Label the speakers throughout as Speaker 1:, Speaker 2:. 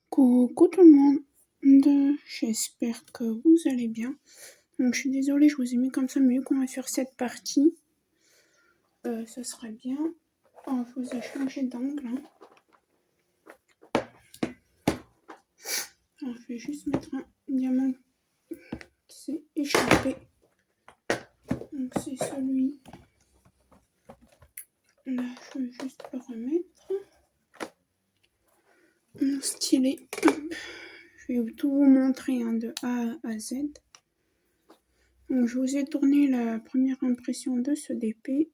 Speaker 1: Coucou tout le monde, j'espère que vous allez bien. Donc je suis désolée, je vous ai mis comme ça, mais vu qu'on va faire cette partie, ce serait bien. Oh, je vous ai changé d'angle. Alors je vais juste mettre un diamant qui s'est échappé. Donc c'est celui là, je vais juste le remettre. Mon stylet. Je vais tout vous montrer de A à Z. Donc je vous ai tourné la première impression de ce DP.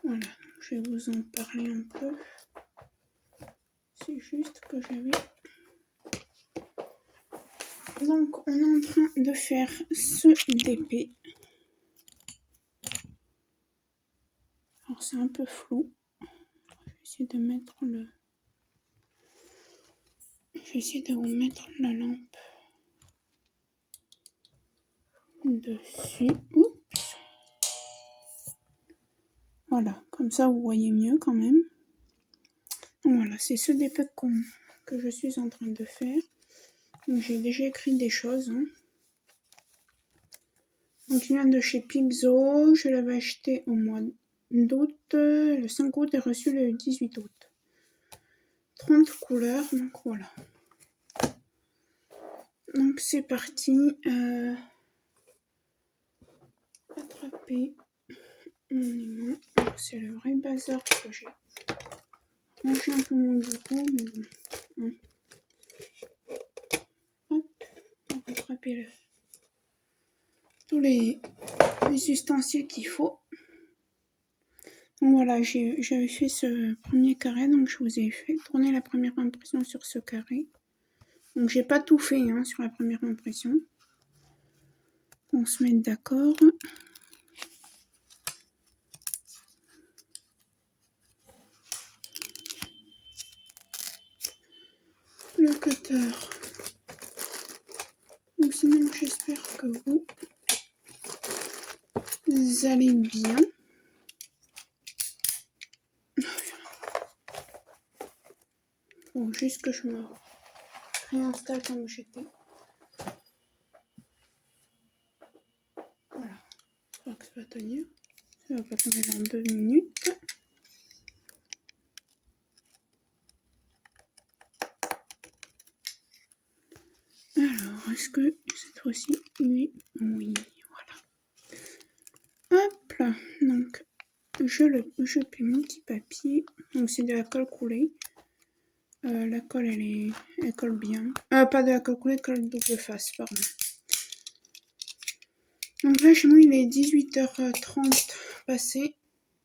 Speaker 1: Voilà, je vais vous en parler un peu. C'est juste que j'avais... Donc on est en train de faire ce DP. Alors c'est un peu flou. Je vais essayer de mettre le... Je vais essayer de vous mettre la lampe dessus. Oups. Voilà, comme ça vous voyez mieux quand même. Donc voilà, c'est ce DP que je suis en train de faire. Donc j'ai déjà écrit des choses. Donc il vient de chez Pixo. Je l'avais acheté au mois d'août. Le 5 août et reçu le 18 août. 30 couleurs, donc voilà. Donc c'est parti. Attraper mon aimant. C'est le vrai bazar que j'ai. Rangé un peu mon bouton, mais bon. Hop, on va attraper tous les ustensiles qu'il faut. Donc voilà, j'avais fait ce premier carré, donc je vous ai fait tourner la première impression sur ce carré. Donc j'ai pas tout fait sur la première impression. On se met d'accord. Le cutter. Donc sinon j'espère que vous allez bien. Faut juste que je me réinstalle comme j'étais. Voilà. J'espère que ça va tenir. Ça va pas tomber dans 2 minutes. Alors, est-ce que cette fois-ci, oui, voilà. Hop là. Donc, je plie mon petit papier. Donc, c'est de la colle coulée. La colle, elle colle bien. Pas de la colle coulée, colle double face, pardon. Donc là, chez moi, il est 18h30 passé.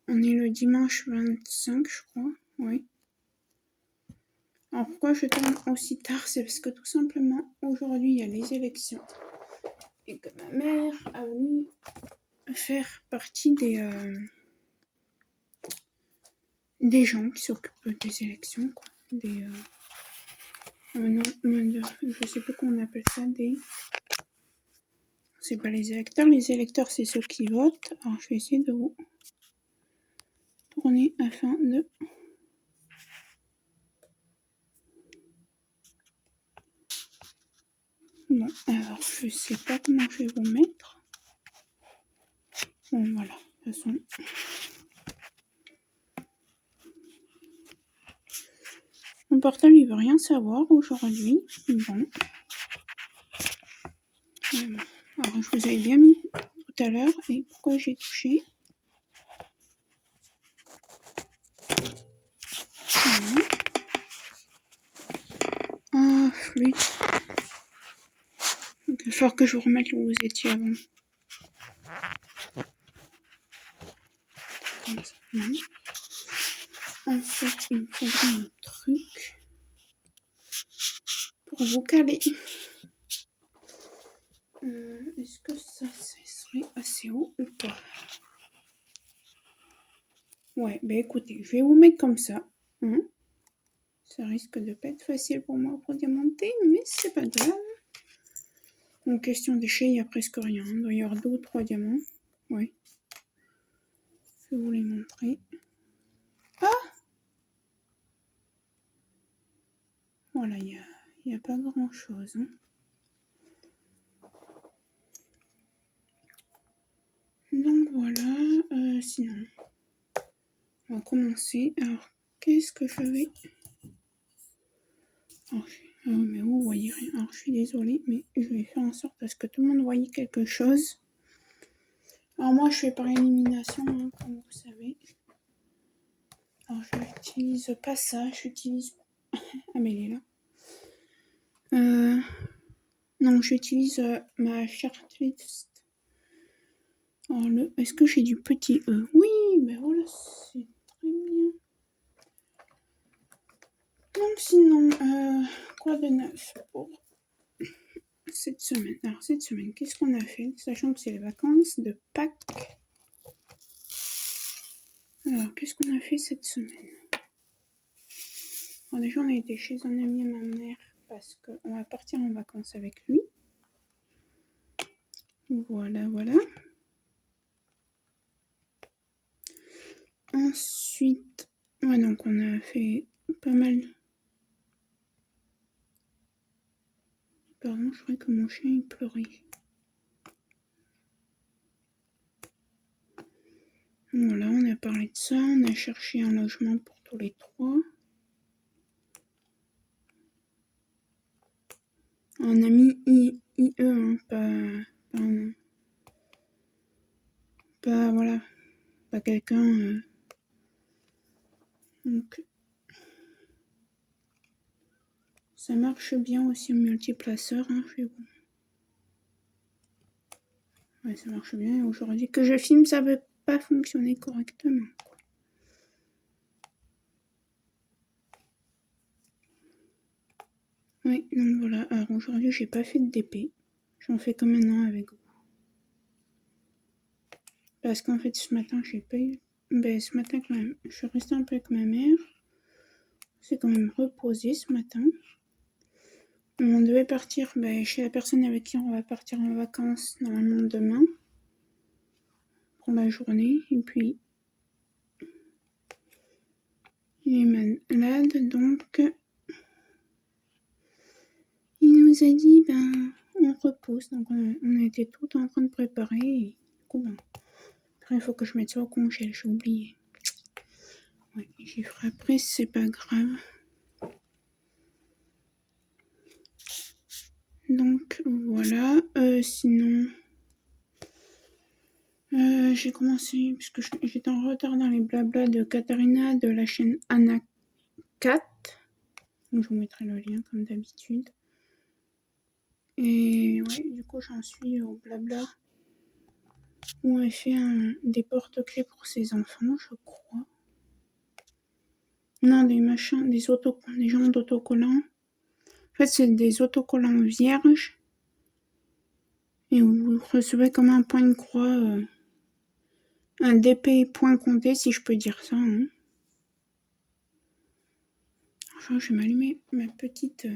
Speaker 1: On est le dimanche 25, je crois. Oui. Alors pourquoi je tourne aussi tard? C'est parce que tout simplement, aujourd'hui, il y a les élections. Et que ma mère a voulu faire partie des gens qui s'occupent des élections, quoi. Non, je sais pas comment on appelle ça, c'est pas les électeurs c'est ceux qui votent. Alors je vais essayer de vous tourner afin de... Bon, alors je sais pas comment je vais vous mettre. Bon voilà, de toute façon... Mon portable il veut rien savoir aujourd'hui. Bon. Alors je vous avais bien mis tout à l'heure. Et pourquoi j'ai touché? Voilà. Ah, flûte. Donc, il va falloir que je vous remette où vous étiez avant. Comme ça. Non. En fait, il me faudrait un truc pour vous caler. Est-ce que ça serait assez haut ou pas? Ouais, bah écoutez, je vais vous mettre comme ça. Ça risque de pas être facile pour moi pour démonter, mais c'est pas grave. En question d'échelle, il n'y a presque rien. Il doit y avoir 2 ou 3 diamants. Ouais. Je vais vous les montrer. Ah! Voilà, il n'y a pas grand-chose. Hein. Donc voilà, sinon, on va commencer. Alors, qu'est-ce que je vais... Alors, mais vous voyez rien. Alors, je suis désolée, mais je vais faire en sorte à ce que tout le monde voie quelque chose. Alors, moi, je fais par élimination, hein, comme vous savez. Alors, je n'utilise pas ça. J'utilise... Ah, mais il est là. Non, j'utilise ma shortlist. Alors, est-ce que j'ai du petit E? Oui, ben voilà, c'est très bien. Donc, sinon, quoi de neuf pour cette semaine? Alors, cette semaine, qu'est-ce qu'on a fait? Sachant que c'est les vacances de Pâques. Alors, qu'est-ce qu'on a fait cette semaine? Alors, déjà, on a été chez un ami à ma mère parce qu'on va partir en vacances avec lui. Voilà, voilà. Ensuite, ouais, donc on a fait pas mal. Pardon, je croyais que mon chien il pleurait. Voilà, on a parlé de ça, on a cherché un logement pour tous les trois. On a mis IE, hein, voilà, pas quelqu'un. Donc, ça marche bien aussi au multiplaceur, hein, je bon. Ouais, ça marche bien. Aujourd'hui que je filme, ça veut pas fonctionner correctement. Oui, donc voilà. Alors aujourd'hui, j'ai pas fait de DP. J'en fais comme maintenant avec vous. Parce qu'en fait, ce matin, j'ai pas eu. Ben, ce matin, quand même, je suis restée un peu avec ma mère. C'est quand même reposé ce matin. On devait partir chez la personne avec qui on va partir en vacances, normalement demain, pour la journée. Et puis, il est malade, donc il nous a dit, on repose. Donc, on a été tout en train de préparer. Et, du coup, après, il faut que je mette ça au congèle, j'ai oublié. Ouais, j'y ferai après, c'est pas grave. Donc, voilà. Sinon... j'ai commencé, parce que j'étais en retard dans les blablas de Katharina de la chaîne Anna 4. Donc, je vous mettrai le lien comme d'habitude. Et ouais, du coup, j'en suis au blabla où elle fait des porte-clés pour ses enfants, je crois. Non, des machins, des genres d'autocollants. En fait, c'est des autocollants vierges. Et vous recevez comme un point de croix, un DP point compté, si je peux dire ça. Hein. Enfin, je vais m'allumer ma petite...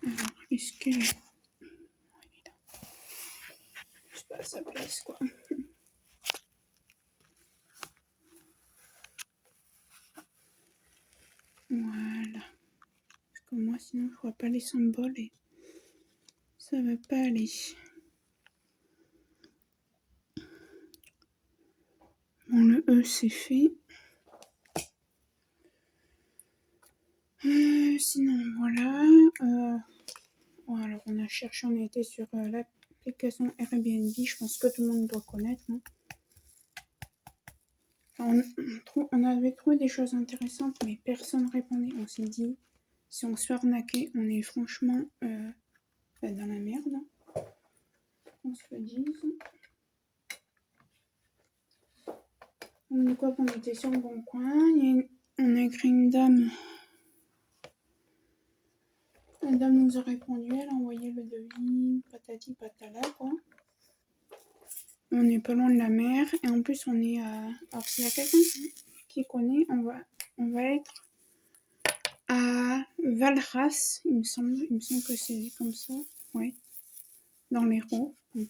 Speaker 1: Alors, est-ce qu'elle est... C'est pas à sa place, quoi. Voilà. Parce que moi, sinon, je vois pas les symboles et ça va pas aller. Bon, le E, c'est fait. Sinon, voilà. Alors, on a cherché, on a été sur l'application Airbnb. Je pense que tout le monde doit connaître. Hein. On avait trouvé des choses intéressantes, mais personne répondait. On s'est dit, si on se fait arnaquer, on est franchement dans la merde. On se le dise. On est quoi qu'on était sur le bon coin. On a écrit une dame. La dame nous a répondu, elle a envoyé le devis, patati patala, quoi. On n'est pas loin de la mer, et en plus on est à... Alors s'il y a quelqu'un qui connaît, on va être à Valras, il me semble que c'est comme ça, ouais, dans l'Hérault, donc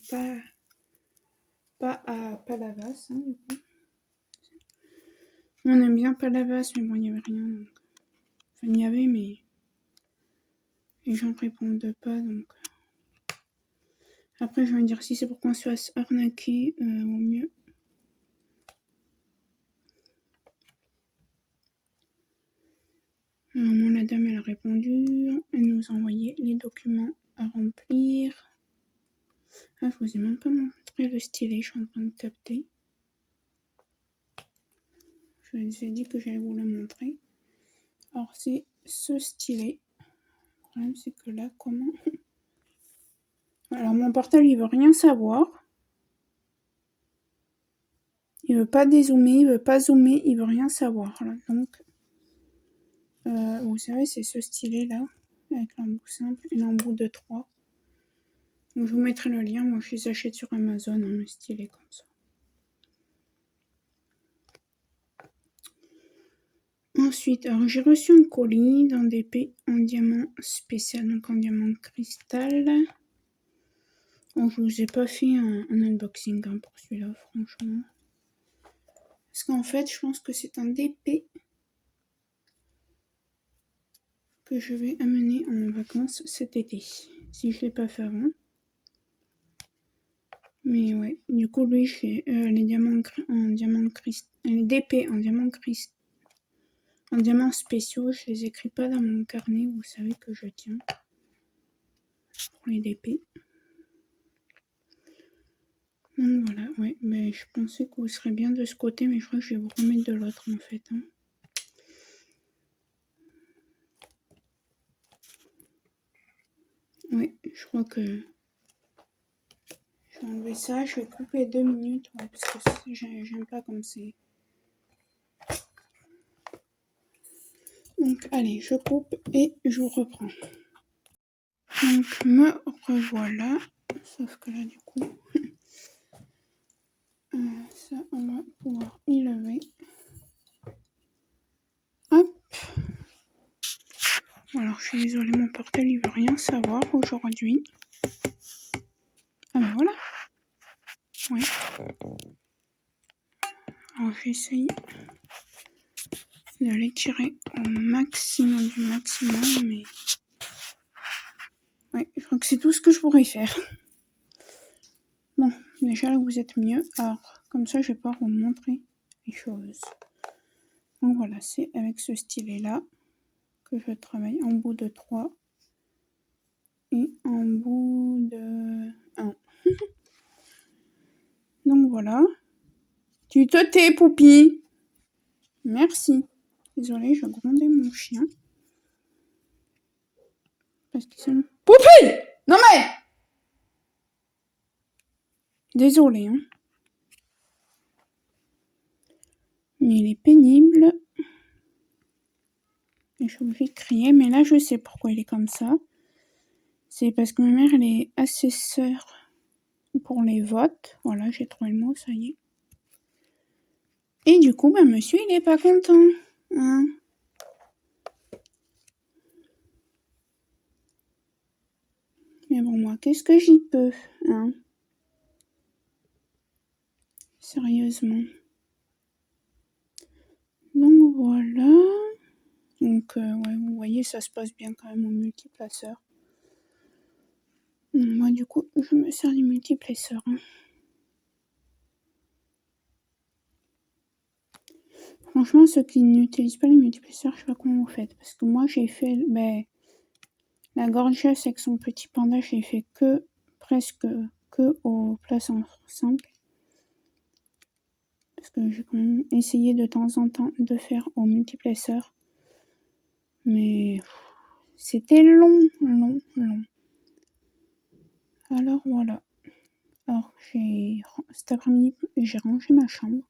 Speaker 1: pas pas à Palavas. Hein, du coup. On aime bien Palavas, mais bon, il n'y avait rien. Donc... Enfin, il y avait, mais les gens répondent pas, donc... Après, je vais dire, si c'est pour qu'on se fasse arnaquer, au mieux. Normalement, la dame, elle a répondu. Elle nous a envoyé les documents à remplir. Ah, je vous ai même pas montré le stylet, je suis en train de capter. Je vous ai dit que j'allais vous le montrer. Alors, c'est ce stylet. Le problème, c'est que là, comment... Alors, mon portable, il veut rien savoir. Il veut pas dézoomer, il veut pas zoomer, il veut rien savoir. Là. Donc, vous savez, c'est ce stylet-là, avec l'embout simple et l'embout de 3. Donc, je vous mettrai le lien. Moi, je les achète sur Amazon, un stylet comme ça. Ensuite, alors j'ai reçu un colis d'un DP en diamant spécial, donc en diamant cristal. Bon, je vous ai pas fait un unboxing hein, pour celui-là, franchement. Parce qu'en fait, je pense que c'est un DP que je vais amener en vacances cet été. Si je l'ai pas fait avant. Mais ouais, du coup, lui, j'ai les diamants en diamant cristal, les DP en diamant cristal. En diamants spéciaux, je les écris pas dans mon carnet, vous savez que je tiens. Pour les DP. Donc voilà, ouais, mais je pensais que vous serez bien de ce côté, mais je crois que je vais vous remettre de l'autre en fait. Hein. Ouais, je crois que je vais enlever ça, je vais couper 2 minutes, ouais, parce que j'aime pas comme c'est. Donc allez, je coupe et je vous reprends. Donc me revoilà, sauf que là du coup, ça on va pouvoir y lever. Hop. Alors je suis désolée, mon portable il veut rien savoir aujourd'hui. Ah ben voilà. Ouais. Alors j'essaye de les tirer au maximum du maximum, mais ouais, je crois que c'est tout ce que je pourrais faire. Bon, déjà là vous êtes mieux, alors comme ça je vais pouvoir vous montrer les choses. Donc voilà, c'est avec ce stylet là que je travaille en bout de 3 et en bout de 1. Donc voilà. Tu te tais, Poupie. Merci. Désolée, je grondais mon chien. Parce qu'il s'est... Poupie! Non mais! Désolée, hein. Mais il est pénible. Et je suis obligée de crier. Mais là, je sais pourquoi il est comme ça. C'est parce que ma mère, elle est assesseure pour les votes. Voilà, j'ai trouvé le mot, ça y est. Et du coup, bah, monsieur, il est pas content. Hein. Mais bon, moi, qu'est-ce que j'y peux, hein? Sérieusement. Donc, voilà. Donc, ouais, vous voyez, ça se passe bien quand même au multiplaceur. Moi, du coup, je me sers du multiplaceur. Hein. Franchement, ceux qui n'utilisent pas les multiplaceurs, je sais pas comment vous faites. Parce que moi, j'ai fait la gorgeous avec son petit panda, j'ai fait presque que au plaçant simple. Parce que j'ai quand même essayé de temps en temps de faire au multiplaceur. Mais c'était long. Alors voilà. Alors cet après-midi, j'ai rangé ma chambre.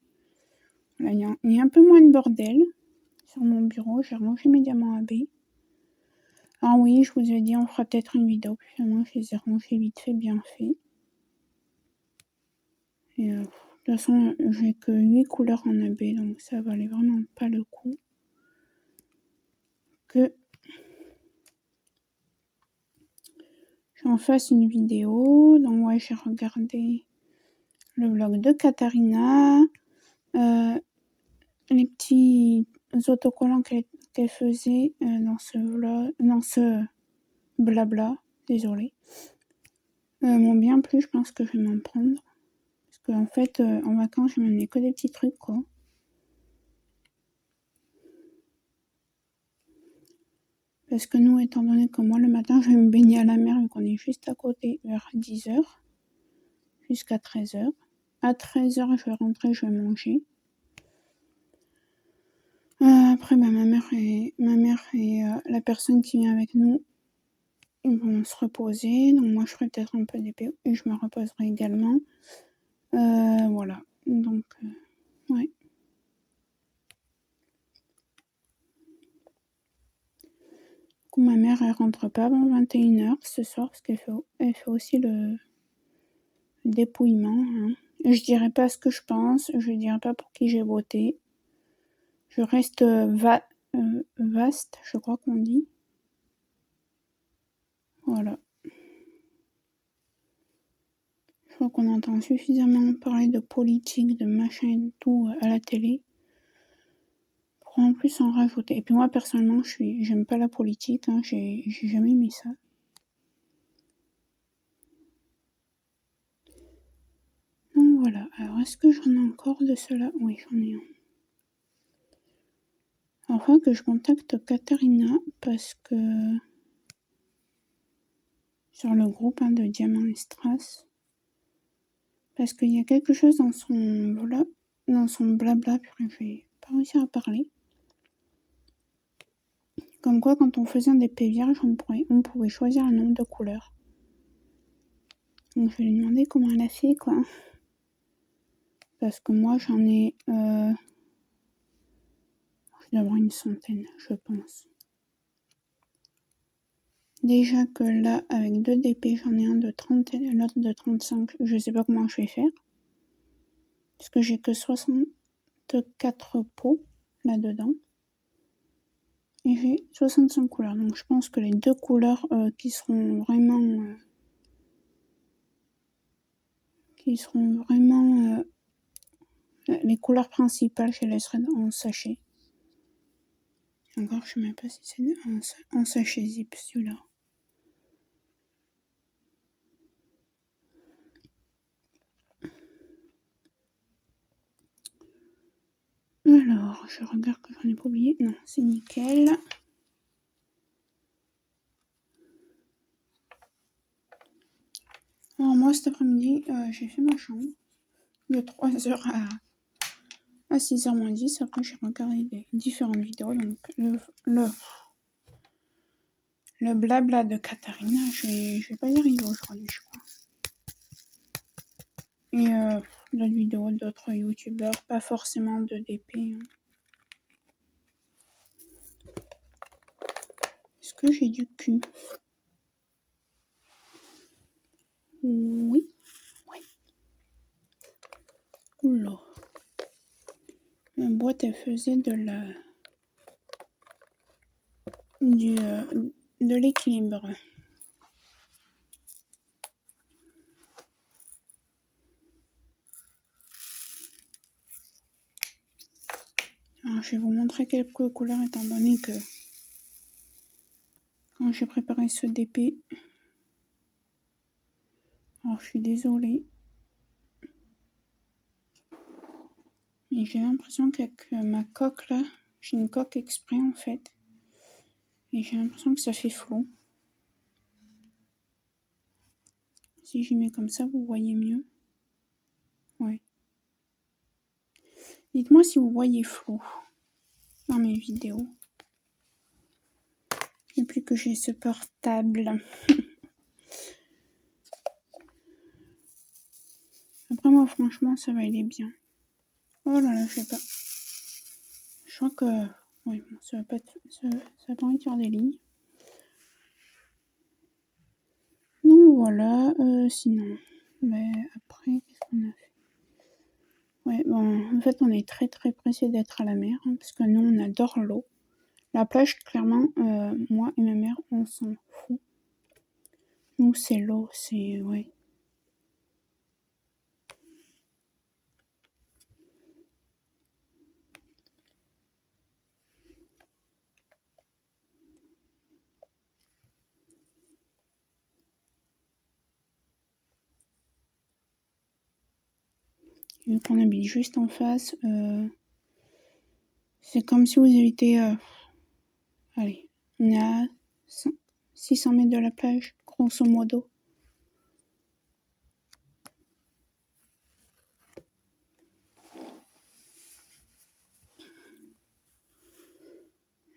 Speaker 1: Là, il y a un peu moins de bordel sur mon bureau. J'ai rangé mes diamants AB. Ah oui, je vous ai dit, on fera peut-être une vidéo. Puis finalement, je les ai rangés vite fait, bien fait. Et de toute façon, j'ai que 8 couleurs en AB, donc ça valait vraiment pas le coup. Que j'en fasse une vidéo. Donc ouais, j'ai regardé le vlog de Katharina, les petits autocollants qu'elle faisait dans ce vlog, dans ce blabla, désolée, m'ont bien plu. Je pense que je vais m'en prendre. Parce qu'en fait, en vacances, je m'amenais que des petits trucs, quoi. Parce que nous, étant donné que moi, le matin, je vais me baigner à la mer, vu qu'on est juste à côté, vers 10h, jusqu'à 13h. À 13h, je vais rentrer, je vais manger. Après, ma mère et la personne qui vient avec nous, ils vont se reposer. Donc moi, je ferai peut-être un peu d'épée et je me reposerai également. Voilà. Donc, ouais. Du coup, ma mère, elle rentre pas avant 21h ce soir parce qu'elle fait aussi le dépouillement. Hein. Je dirais pas ce que je pense, je dirais pas pour qui j'ai voté. Je reste vaste, je crois qu'on dit. Voilà. Je crois qu'on entend suffisamment parler de politique, de machin et tout à la télé. Pour en plus en rajouter. Et puis moi, personnellement, j'aime pas la politique, hein, j'ai jamais aimé ça. Donc voilà. Alors, est-ce que j'en ai encore de cela? Oui, j'en ai un. Enfin, que je contacte Katharina parce que sur le groupe de Diamant et Strass, parce qu'il y a quelque chose dans son blabla, puis je vais pas réussir à parler. Comme quoi, quand on faisait un épée vierge, on pouvait choisir un nombre de couleurs. Donc je vais lui demander comment elle a fait, quoi. Parce que moi, j'en ai... je dois avoir une centaine, je pense. Déjà que là, avec 2 d'épée, j'en ai un de 30 et l'autre de 35. Je sais pas comment je vais faire. Parce que j'ai que 64 pots là-dedans. Et j'ai 65 couleurs. Donc je pense que les 2 couleurs qui seront vraiment... les couleurs principales, je les laisserai en sachet. Encore, je sais même pas si c'est en sachet zip celui-là. Alors, je regarde que j'en ai pas oublié. Non, c'est nickel. Alors moi, cet après-midi, j'ai fait ma chambre de 3h à 6h moins 10. Après, j'ai regardé des différentes vidéos. Donc, le blabla de Katharina, je vais pas y arriver aujourd'hui, je crois. Et d'autres vidéos d'autres youtubeurs, pas forcément de DP. Hein. Est-ce que j'ai du cul? Oui. Oui. Oula. La boîte, elle faisait de l'équilibre. Alors, je vais vous montrer quelques couleurs étant donné que quand j'ai préparé ce DP, alors je suis désolée, mais j'ai l'impression qu'avec ma coque là, j'ai une coque exprès en fait, et j'ai l'impression que ça fait flou. Si j'y mets comme ça, vous voyez mieux. Ouais. Dites-moi si vous voyez flou dans mes vidéos. Et plus que j'ai ce portable. Après moi, franchement, ça va aller bien. Oh là là, je sais pas. Je crois que... Oui, bon, ça va pas envie de faire des lignes. Donc voilà, sinon... Mais après, qu'est-ce qu'on a fait? Ouais, bon, en fait, on est très très pressé d'être à la mer, hein, parce que nous, on adore l'eau. La plage, clairement, moi et ma mère, on s'en fout. Nous, c'est l'eau, c'est... Ouais. Vu qu'on habite juste en face, c'est comme si vous habitez... allez, on est à 600 mètres de la plage, grosso modo.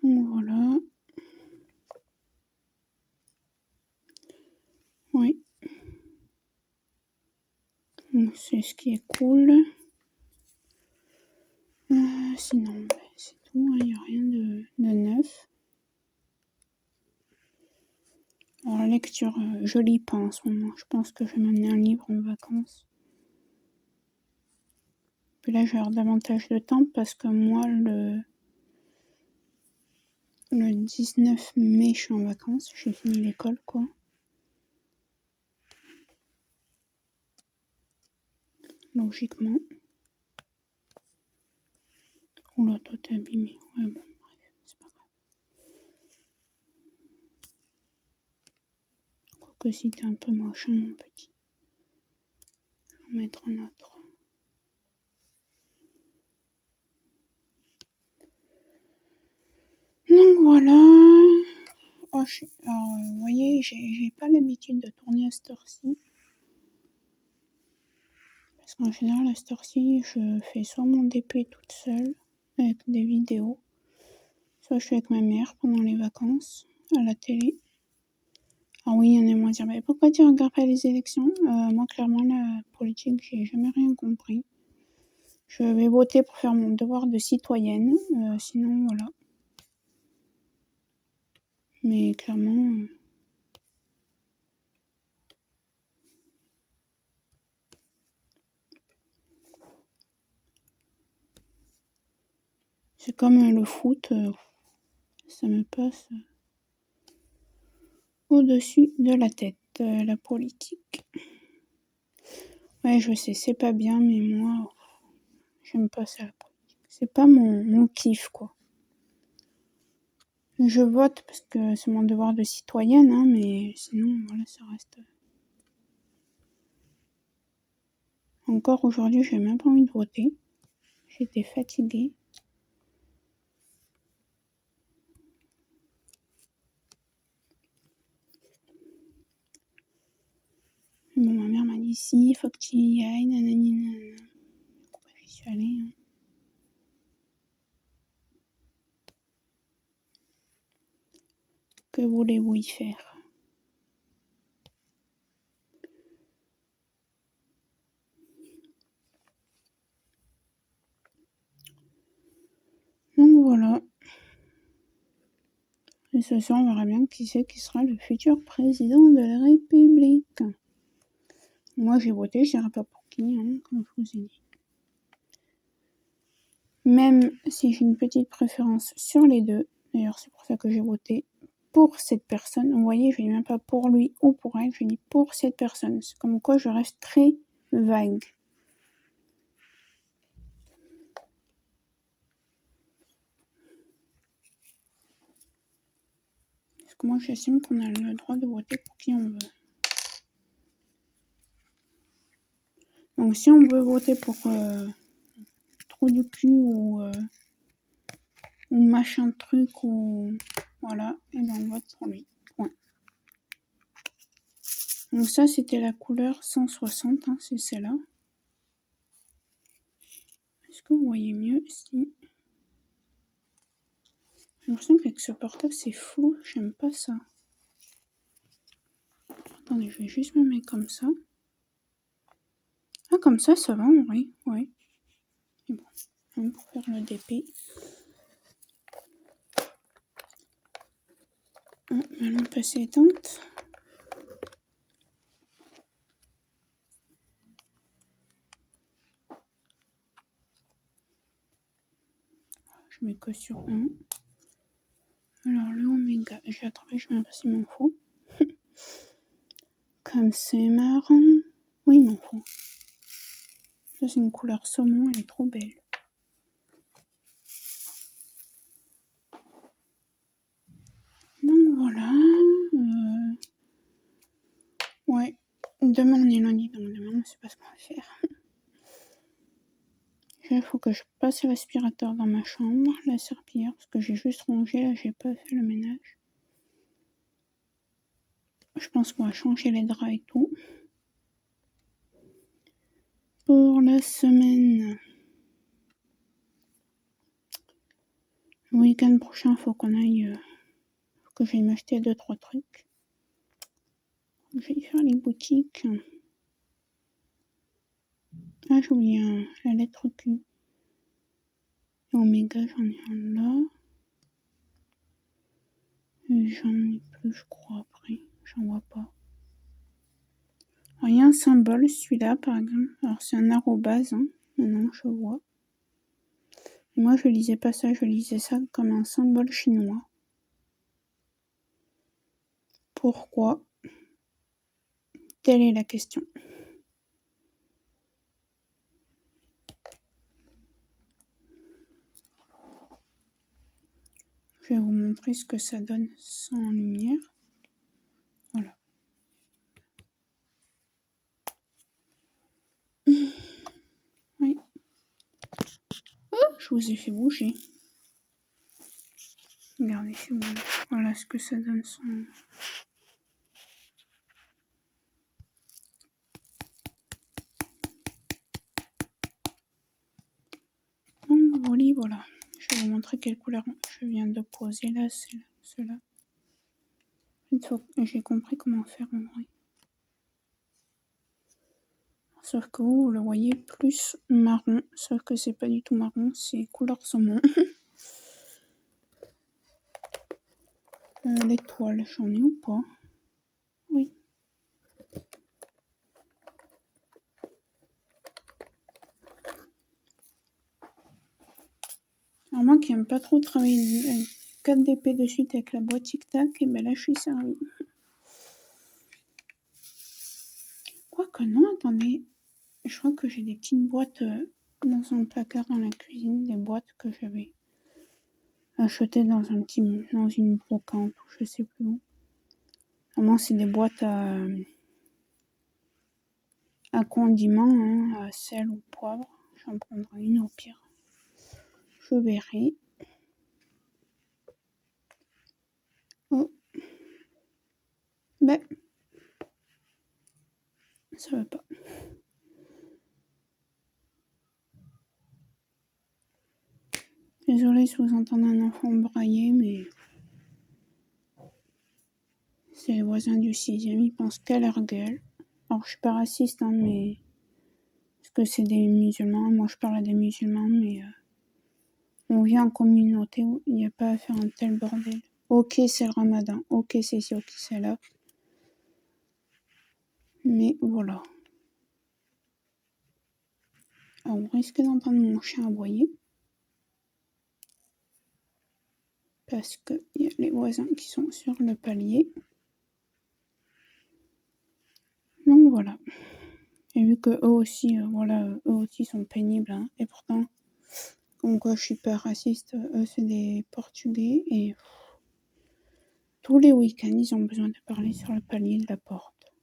Speaker 1: Voilà. Oui. C'est ce qui est cool. Sinon, c'est tout. Il n'y a rien de neuf. Alors, la lecture, je lis pas en ce moment. Je pense que je vais m'amener un livre en vacances. Puis là, je vais avoir davantage de temps parce que moi, le 19 mai, je suis en vacances. J'ai fini l'école, quoi. Logiquement. Oula, toi, t'es abîmé. Ouais, bon, bref, c'est pas grave. Quoique si t'es un peu moche, mon petit. Je vais en mettre un autre. Donc voilà. Oh, alors, vous voyez, j'ai pas l'habitude de tourner à cette heure-ci. Parce qu'en général, à cette heure-ci, je fais soit mon DP toute seule, avec des vidéos, soit je suis avec ma mère pendant les vacances, à la télé. Ah oui, il y en a moins à dire, mais pourquoi tu regardes pas les élections? Moi, clairement, la politique, j'ai jamais rien compris. Je vais voter pour faire mon devoir de citoyenne, sinon, voilà. Mais clairement... c'est comme le foot, ça me passe au-dessus de la tête, la politique. Ouais, je sais, c'est pas bien, mais moi, j'aime pas ça, la politique. C'est pas mon kiff, quoi. Je vote parce que c'est mon devoir de citoyenne, hein, mais sinon, voilà, ça reste... Encore aujourd'hui, j'ai même pas envie de voter. J'étais fatiguée. Bon, ma mère m'a dit si, faut que tu y ailles, nanani, nanana. J'y suis allée, hein. Que voulez-vous y faire? Donc voilà. Et ce soir, on verra bien qui c'est qui sera le futur président de la République. Moi, j'ai voté, je dirais pas pour qui, hein, comme je vous ai dit. Même si j'ai une petite préférence sur les deux, d'ailleurs, c'est pour ça que j'ai voté pour cette personne. Vous voyez, je ne dis même pas pour lui ou pour elle, je dis pour cette personne. C'est comme quoi je reste très vague. Parce que moi, j'estime qu'on a le droit de voter pour qui on veut. Donc, si on veut voter pour trou du cul ou machin truc ou voilà, et ben on vote pour lui. Point. Donc ça, c'était la couleur 160, hein, c'est celle-là. Est-ce que vous voyez mieux si... J'ai l'impression qu'avec ce portable, c'est flou. J'aime pas ça. Attendez, je vais juste me mettre comme ça. Ah, comme ça va, oui. Ouais. Et bon, pour faire le DP. Ah, ma lampe est éteinte. Je mets que sur 1. Alors, le oméga, je vais attraper, je vais pas s'il m'en faut. Comme c'est marrant. Oui, il m'en faut. Ça, c'est une couleur saumon, elle est trop belle. Donc voilà. Ouais. Demain, on est lundi, donc demain, on sait pas ce qu'on va faire. Il faut que je passe l'aspirateur dans ma chambre, la serpillière, parce que j'ai juste rangé, là j'ai pas fait le ménage. Je pense qu'on va changer les draps et tout. Pour la semaine, le week-end prochain, faut qu'on aille, faut que j'aille m'acheter 2-3 trucs. Je vais faire les boutiques. Ah, j'ai oublié la lettre Q. Et Oméga, j'en ai un là. Et j'en ai plus, je crois, après. J'en vois pas. Alors, il y a un symbole, celui-là, par exemple. Alors, c'est un arrobase, hein. Maintenant, je vois. Et moi, je lisais pas ça, je lisais ça comme un symbole chinois. Pourquoi? Telle est la question. Je vais vous montrer ce que ça donne sans lumière. Voilà. Oui. Oh, je vous ai fait bouger. Regardez, c'est bon. Voilà ce que ça donne sans... Donc, voilà. Je vais vous montrer quelle couleur je viens de poser là, c'est cela. J'ai compris comment faire en vrai. Sauf que vous le voyez plus marron, sauf que c'est pas du tout marron, c'est couleur saumon. L'étoile, j'en ai ou pas? Oui. Alors moi qui aime pas trop travailler avec 4 DP de suite avec la boîte Tic Tac, et ben là je suis servie. Quoique non, attendez, je crois que j'ai des petites boîtes dans un placard dans la cuisine, des boîtes que j'avais achetées dans une brocante ou je sais plus où. Vraiment c'est des boîtes à condiments, hein, à sel ou poivre. J'en prendrai une au pire. Je verrai. Oh. Ben, ça va pas. Désolée si vous entendez un enfant brailler, mais c'est les voisins du 6e, ils pensent qu'à leur gueule. Alors je suis pas raciste, hein, mais... Parce que c'est des musulmans, moi je parle à des musulmans, mais... On vit en communauté où il n'y a pas à faire un tel bordel. Ok, c'est le ramadan, ok, c'est ci, ok, c'est là. Mais voilà. Alors, vous risquez d'entendre mon chien aboyer. Parce qu'il y a les voisins qui sont sur le palier. Donc voilà. Et vu que eux aussi, eux aussi sont pénibles, hein, et pourtant, comme quoi je suis pas raciste, eux c'est des Portugais et tous les week-ends ils ont besoin de parler sur le palier de la porte.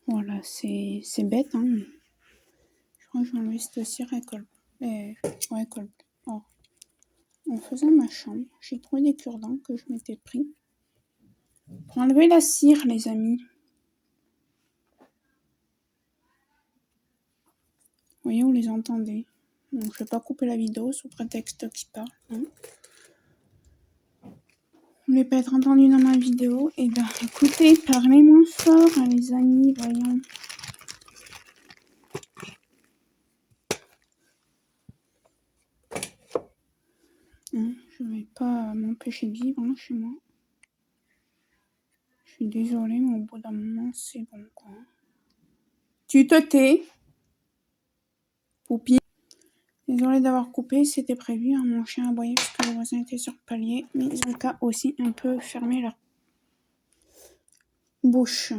Speaker 1: Voilà, c'est bête, hein, mais je crois que je vais enlever cette cire à colle. Oh. En faisant ma chambre, j'ai trouvé des cure-dents que je m'étais pris pour enlever la cire, les amis. Vous voyez, vous les entendez. Donc, je vais pas couper la vidéo sous prétexte qu'ils parlent. Hein. Vous voulez pas être entendu dans ma vidéo? Eh ben, écoutez, parlez moins fort, hein, les amis, voyons. Hein, je vais pas m'empêcher de vivre hein, chez moi. Je suis désolée, mais au bout d'un moment, c'est bon, quoi. Tu te tais, Poupi. Désolée d'avoir coupé, c'était prévu. Hein, mon chien aboyait parce que les voisins étaient sur le palier, mais ils ont qu'à aussi un peu fermer leur bouche.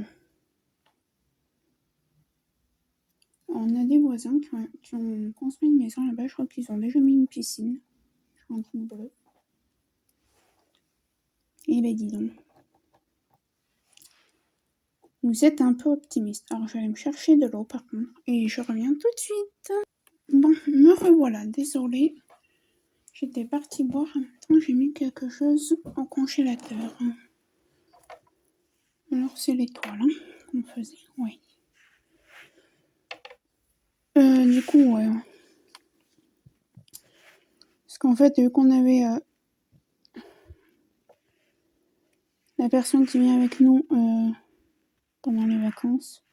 Speaker 1: On a des voisins qui ont construit une maison là-bas. Je crois qu'ils ont déjà mis une piscine. Je suis en train de bleu. Et ben dis donc. Vous êtes un peu optimiste. Alors je vais aller me chercher de l'eau par contre. Et je reviens tout de suite. Bon, me revoilà. Désolée. J'étais partie boire. En même temps, j'ai mis quelque chose au congélateur. Alors c'est l'étoile qu'on faisait. Oui. Du coup, ouais. Parce qu'en fait, vu qu'on avait la personne qui vient avec nous pendant les vacances,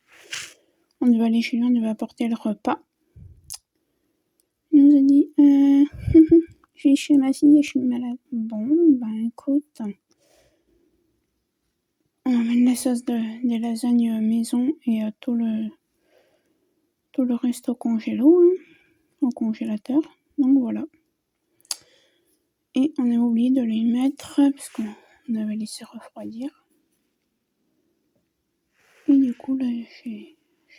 Speaker 1: on devait aller chez lui, on devait apporter le repas. Il nous a dit je vais chez ma fille et je suis malade. Bon, ben écoute, on amène la sauce des lasagnes maison et tout le reste au congélo, au congélateur. Donc voilà. Et on a oublié de les mettre parce qu'on avait laissé refroidir. Et du coup, là, je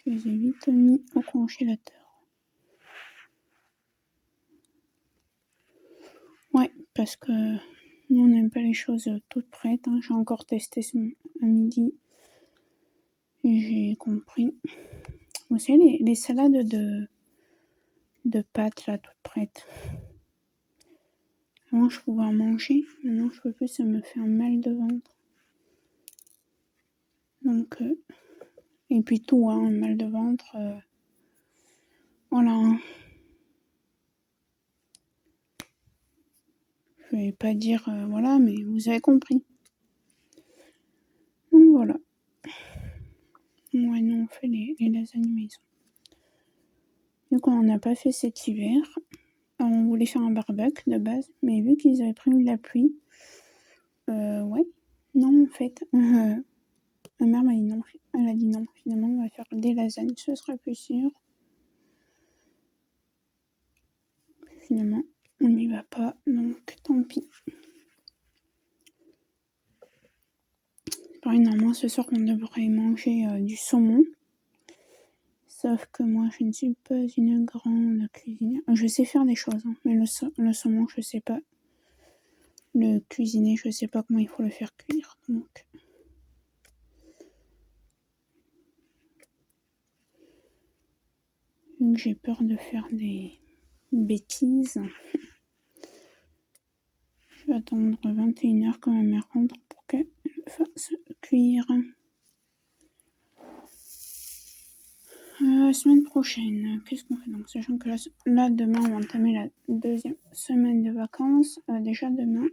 Speaker 1: les ai vite mis au congélateur. Ouais, parce que nous, on n'aime pas les choses toutes prêtes. J'ai encore testé à midi et j'ai compris. Vous savez, les salades de pâtes, là, toutes prêtes. Avant, je pouvais en manger. Maintenant, je peux plus, ça me fait un mal de ventre. Donc, et puis tout, un mal de ventre. Voilà. Je vais pas dire voilà, mais vous avez compris. Donc voilà. Ouais, nous on fait les lasagnes maison. Du coup, on n'a pas fait cet hiver. On voulait faire un barbecue de base, mais vu qu'ils avaient prévu de la pluie, ouais, non en fait. Ma mère m'a dit non. Elle a dit non. Finalement, on va faire des lasagnes, ce sera plus sûr. Finalement, on n'y va pas, donc tant pis. Pareil, normalement, ce soir, on devrait manger du saumon. Sauf que moi, je ne suis pas une grande cuisinière. Je sais faire des choses, mais le saumon, je sais pas. Le cuisiner, je sais pas comment il faut le faire cuire. Donc, vu que j'ai peur de faire des bêtises, je vais attendre 21h quand ma mère rentre pour qu'elle le fasse cuire. Semaine prochaine, qu'est-ce qu'on fait donc? Sachant que là, demain, on va entamer la deuxième semaine de vacances. Déjà demain,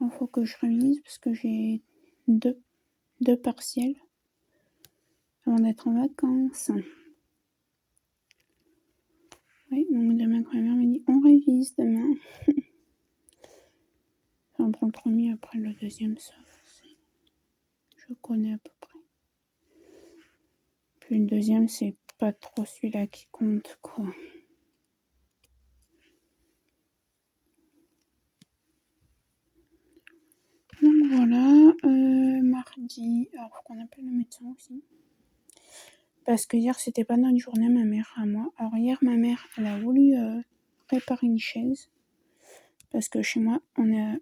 Speaker 1: il faut que je révise parce que j'ai deux partiels avant d'être en vacances. Oui, donc demain, quand ma mère m'a dit on révise demain. On prend le premier, après le deuxième, ça, je connais à peu près. Puis le deuxième, c'est pas trop celui-là qui compte, quoi. Donc voilà, mardi, alors faut qu'on appelle le médecin aussi. Parce que hier, c'était pas notre journée, ma mère à moi. Alors hier, ma mère, elle a voulu réparer une chaise. Parce que chez moi, on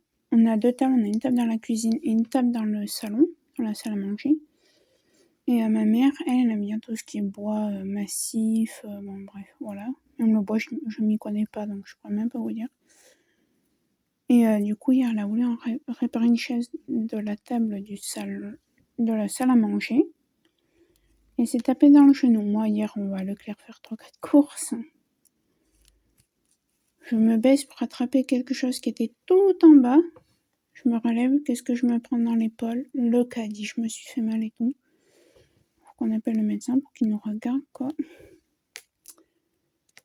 Speaker 1: a deux tables. On a une table dans la cuisine et une table dans le salon, dans la salle à manger. Et ma mère, elle aime bien tout ce qui est bois massif. Bon, bref, voilà. Même le bois, je m'y connais pas, donc je pourrais même pas vous dire. Et du coup, hier, elle a voulu réparer une chaise de la table de la salle à manger. Et s'est tapé dans le genou. Moi, hier, on va à Leclerc faire 3-4 courses. Je me baisse pour attraper quelque chose qui était tout en bas. Je me relève, qu'est-ce que je me prends dans l'épaule? Le caddie, je me suis fait mal et tout. Faut qu'on appelle le médecin pour qu'il nous regarde, quoi.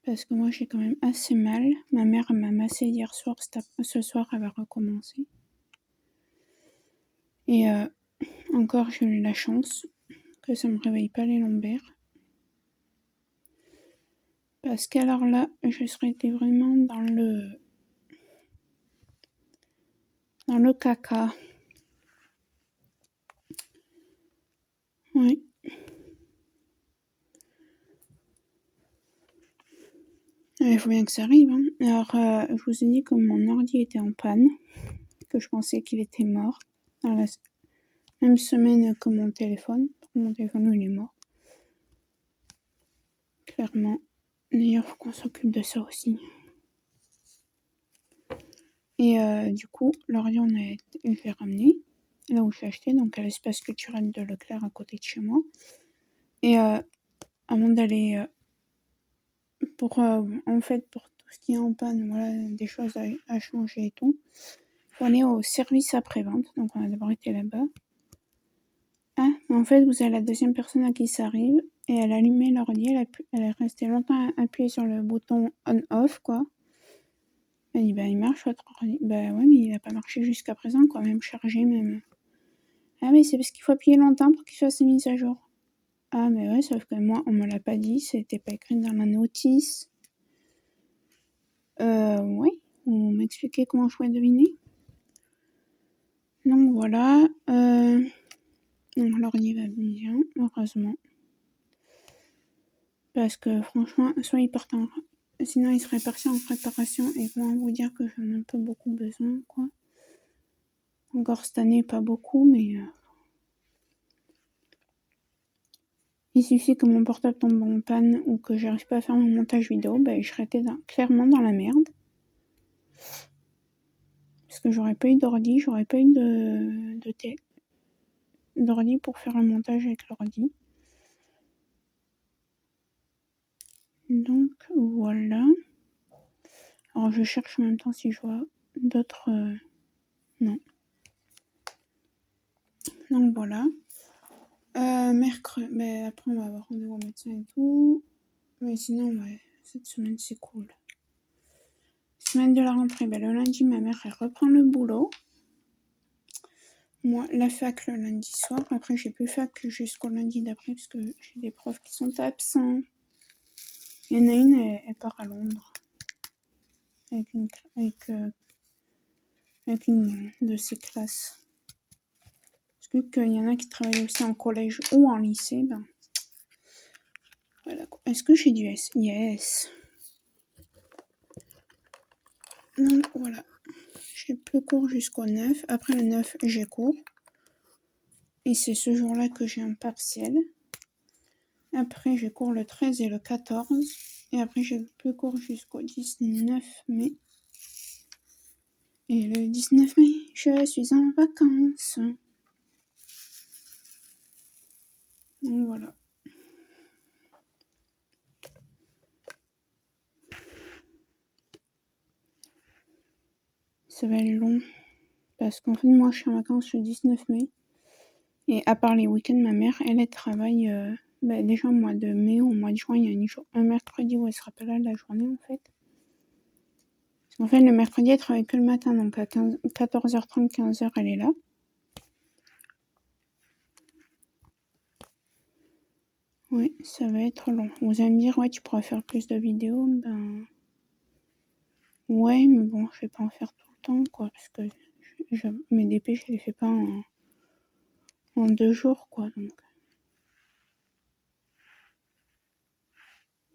Speaker 1: Parce que moi, j'ai quand même assez mal. Ma mère m'a massé hier soir, ce soir, elle va recommencer. Et encore, j'ai eu la chance que ça me réveille pas les lombaires. Parce qu'alors là, je serais été vraiment dans le caca. Oui. Il faut bien que ça arrive. Alors, je vous ai dit que mon ordi était en panne, que je pensais qu'il était mort. Même semaine que mon téléphone. Mon téléphone, il est mort. Clairement. D'ailleurs, faut qu'on s'occupe de ça aussi. Et du coup, l'ordi, je l'ai ramené là où je l'ai acheté, donc à l'espace culturel de Leclerc à côté de chez moi. Et avant d'aller pour en fait pour tout ce qui est en panne, voilà, des choses à changer et tout, faut aller au service après-vente. Donc on a d'abord été là-bas. Ah, en fait, vous avez la deuxième personne à qui ça arrive et elle a allumé l'ordi, elle est restée longtemps appuyée sur le bouton on-off, quoi. Elle dit, bah, il marche votre ordi. Bah ouais, mais il a pas marché jusqu'à présent, quoi, même chargé, même. Ah, mais c'est parce qu'il faut appuyer longtemps pour qu'il fasse une mise à jour. Ah, mais ouais, sauf que moi, on me l'a pas dit, c'était pas écrit dans la notice. Ouais, on m'expliquait comment je pouvais deviner. Donc voilà, donc l'ordi va bien, heureusement. Parce que franchement, soit il part sinon il serait parti en préparation et comment vous dire que j'en ai un peu beaucoup besoin, quoi. Encore cette année, pas beaucoup, mais il suffit que mon portable tombe en panne ou que j'arrive pas à faire mon montage vidéo, bah je serais clairement dans la merde. Parce que j'aurais pas eu d'ordi, j'aurais pas eu d'ordi pour faire le montage avec l'ordi. Donc voilà. Alors je cherche en même temps si je vois d'autres... non. Donc voilà. Mercredi, mais après on va avoir rendez-vous au médecin et tout. Mais sinon, ouais, cette semaine c'est cool. Semaine de la rentrée, ben, le lundi ma mère elle reprend le boulot. Moi, la fac le lundi soir. Après, j'ai plus fac jusqu'au lundi d'après parce que j'ai des profs qui sont absents. Il y en a une, elle part à Londres avec une de ses classes. Parce que qu'il y en a qui travaillent aussi en collège ou en lycée, ben voilà. Est-ce que j'ai du S? Yes. Donc voilà. J'ai plus cours jusqu'au 9. Après le 9, j'ai cours. Et c'est ce jour-là que j'ai un partiel. Après, j'ai cours le 13 et le 14. Et après, j'ai plus cours jusqu'au 19 mai. Et le 19 mai, je suis en vacances. Donc voilà. Ça va être long. Parce qu'en fait, moi, je suis en vacances le 19 mai. Et à part les week-ends, ma mère, elle travaille déjà au mois de mai ou au mois de juin. Il y a un mercredi où elle sera pas là la journée, en fait. Parce qu'en fait, le mercredi, elle travaille que le matin. Donc à 14h30, 15h, elle est là. Ouais, ça va être long. Vous allez me dire, ouais, tu pourras faire plus de vidéos. Ben... ouais, mais bon, je vais pas en faire tout le temps, quoi. Parce que mes DP, je les fais pas en 2 jours, quoi. Donc...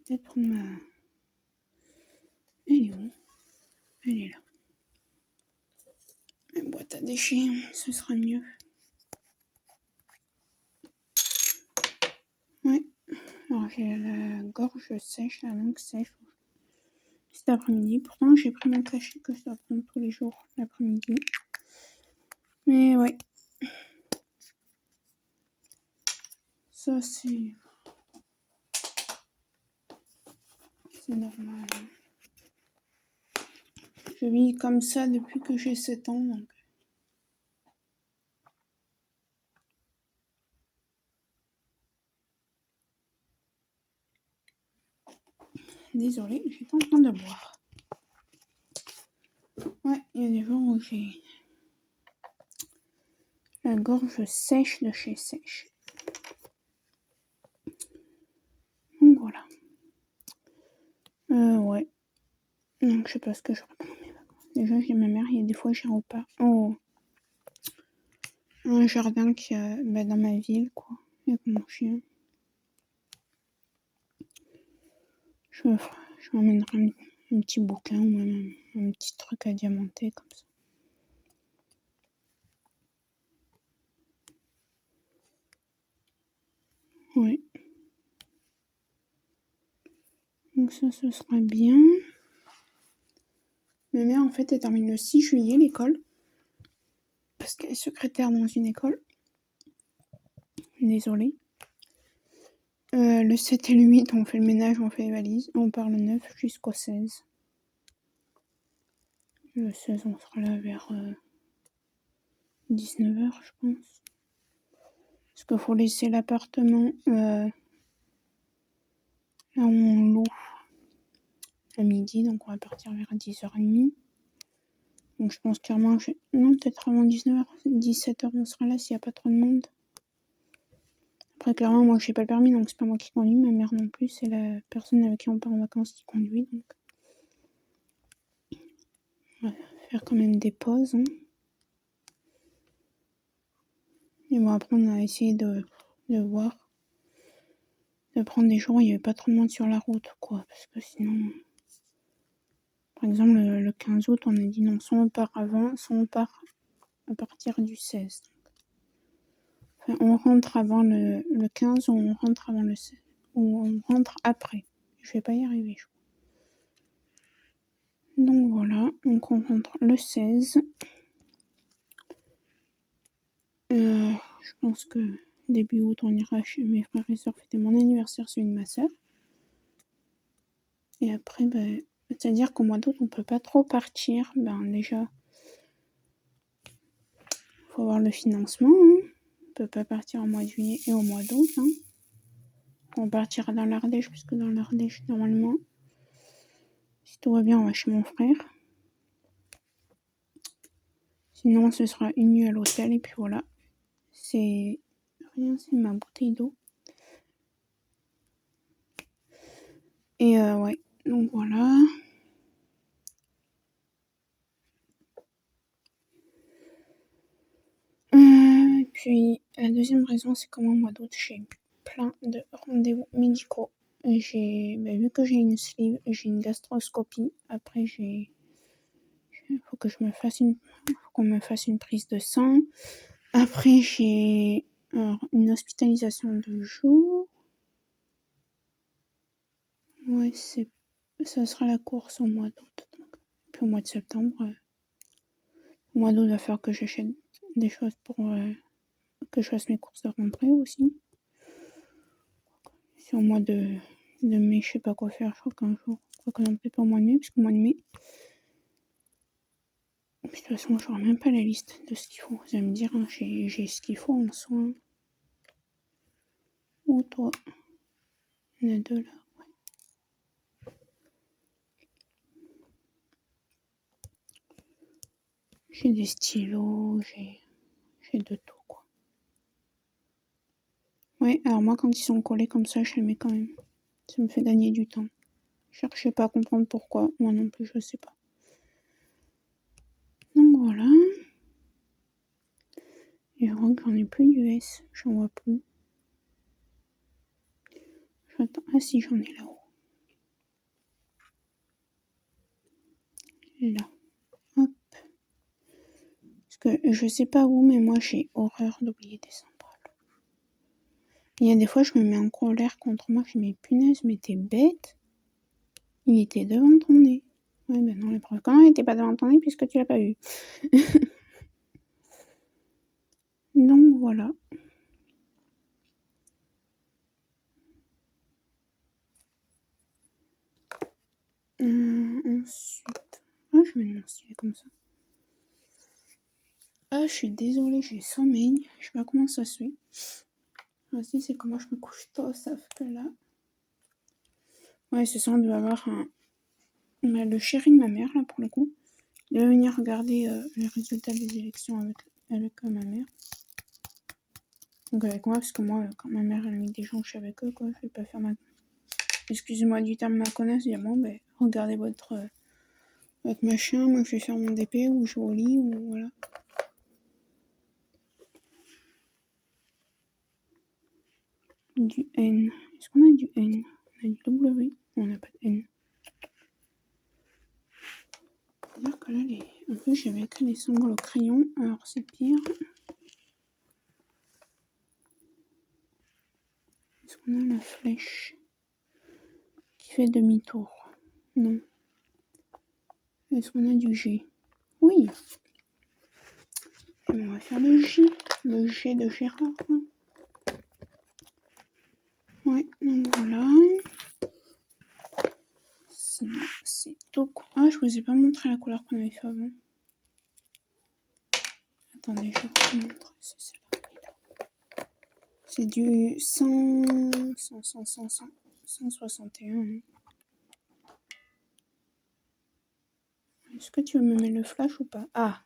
Speaker 1: peut-être prendre ma... elle est où? Elle est là. Ma boîte à déchets, ce sera mieux. Ouais. Alors j'ai la gorge sèche, la langue sèche cet après-midi. Pourtant j'ai pris mon cachet que je dois prendre tous les jours l'après-midi. Mais ouais. Ça c'est normal. Je vis comme ça depuis que j'ai 7 ans, donc. Désolée, j'étais en train de boire. Ouais, il y a des jours où j'ai la gorge sèche de chez sèche. Donc voilà. Ouais. Donc je sais pas ce que je ferai pendant mes vacances. Déjà j'ai ma mère, il y a des fois j'irai au parc. Un jardin qui a dans ma ville, quoi. Avec mon chien. Je m'emmènerai un petit bouquin ou même un petit truc à diamanter comme ça. Ouais. Donc ça, ce sera bien. Ma mère, en fait, elle termine le 6 juillet l'école. Parce qu'elle est secrétaire dans une école. Désolée. Le 7 et le 8, on fait le ménage, on fait les valises. On part le 9 jusqu'au 16. Le 16, on sera là vers 19h, je pense. Parce qu'il faut laisser l'appartement là où on loue à midi. Donc on va partir vers 10h30. Donc je pense clairement... Non, peut-être avant 19h. 17h, on sera là s'il n'y a pas trop de monde. Après, clairement, moi, je n'ai pas le permis, donc c'est pas moi qui conduis. Ma mère non plus, c'est la personne avec qui on part en vacances qui conduit. Donc on va faire quand même des pauses. Hein. Et bon, après, on a essayé de voir, de prendre des jours où il n'y avait pas trop de monde sur la route, quoi. Parce que sinon... Par exemple, le 15 août, on a dit non, soit on part avant, soit on part à partir du 16. Enfin, on rentre avant le 15 ou on rentre avant le 16. Ou on rentre après. Je vais pas y arriver, je crois. Donc voilà, donc on rentre le 16. Je pense que début août, on ira chez mes frères et sœurs fêter mon anniversaire, celui de ma sœur. Et après, c'est-à-dire qu'au mois d'août, on peut pas trop partir. Déjà, faut avoir le financement. Hein. On peut pas partir au mois de juillet et au mois d'août. Hein. On partira dans l'Ardèche, puisque dans l'Ardèche, normalement, si tout va bien, on va chez mon frère. Sinon, ce sera une nuit à l'hôtel, et puis voilà. C'est rien, c'est ma bouteille d'eau. Et ouais, donc voilà. Puis, la deuxième raison, c'est qu'au mois d'août, j'ai plein de rendez-vous médicaux. Vu que j'ai une sleeve, j'ai une gastroscopie. Après, faut qu'on me fasse une prise de sang. Après, j'ai une hospitalisation de jour. Ouais, ça sera la course au mois d'août. Puis au mois de septembre, au mois d'août, il va falloir que j'achète des choses pour que je fasse mes courses de rentrée aussi. C'est au mois de mai, je sais pas quoi faire. Je crois qu'un jour, quoi que non, peut-être pas au mois de mai, parce qu'au mois de mai, de toute façon, je n'aurai même pas la liste de ce qu'il faut. Vous allez me dire, hein, j'ai ce qu'il faut en soins. Ou toi. Il y en a deux là. Ouais. J'ai des stylos, j'ai de tout, quoi. Ouais, alors moi, quand ils sont collés comme ça, je les mets quand même. Ça me fait gagner du temps. Cherchez pas à comprendre pourquoi. Moi non plus, je sais pas. Donc voilà. Et je crois que j'en ai plus d'US. J'en vois plus. J'attends. Ah si, j'en ai là-haut. Là. Hop. Parce que je sais pas où, mais moi j'ai horreur d'oublier des symboles. Il y a des fois, je me mets en colère contre moi. Je dis, mais punaise, mais t'es bête. Il était devant ton nez. Ouais, ben non, la preuve quand il était pas devant ton nez puisque tu l'as pas eu. Donc voilà. Ensuite. Ah, je vais me lancer comme ça. Ah, je suis désolée, j'ai sommeil. Je sais pas comment ça se fait. Voici, c'est comment je me couche tôt, sauf que là. Ouais, c'est ça, on doit avoir le chéri de ma mère, là, pour le coup. Il va venir regarder les résultats des élections avec ma mère. Donc avec moi, parce que moi, quand ma mère elle a mis des gens, je suis avec eux, quoi. Je vais pas faire excusez-moi du terme, ma connasse. Je dis, bon, regardez votre machin. Moi, je vais faire mon DP ou je vais au lit, ou voilà. Du N. Est-ce qu'on a du N? On a du W. On n'a pas de N. C'est-à-dire que là, en plus, j'avais écrit les symboles au crayon. Alors, c'est pire. Est-ce la flèche qui fait demi-tour. Non. Est-ce qu'on a du G? Oui. On va faire le J. Le G de Gérard. Ouais, donc voilà. Sinon, c'est tout. Ah, je vous ai pas montré la couleur qu'on avait fait avant. Attendez, je vais vous montrer. C'est celle-là. C'est du 161. Est-ce que tu veux me mettre le flash ou pas? Ah!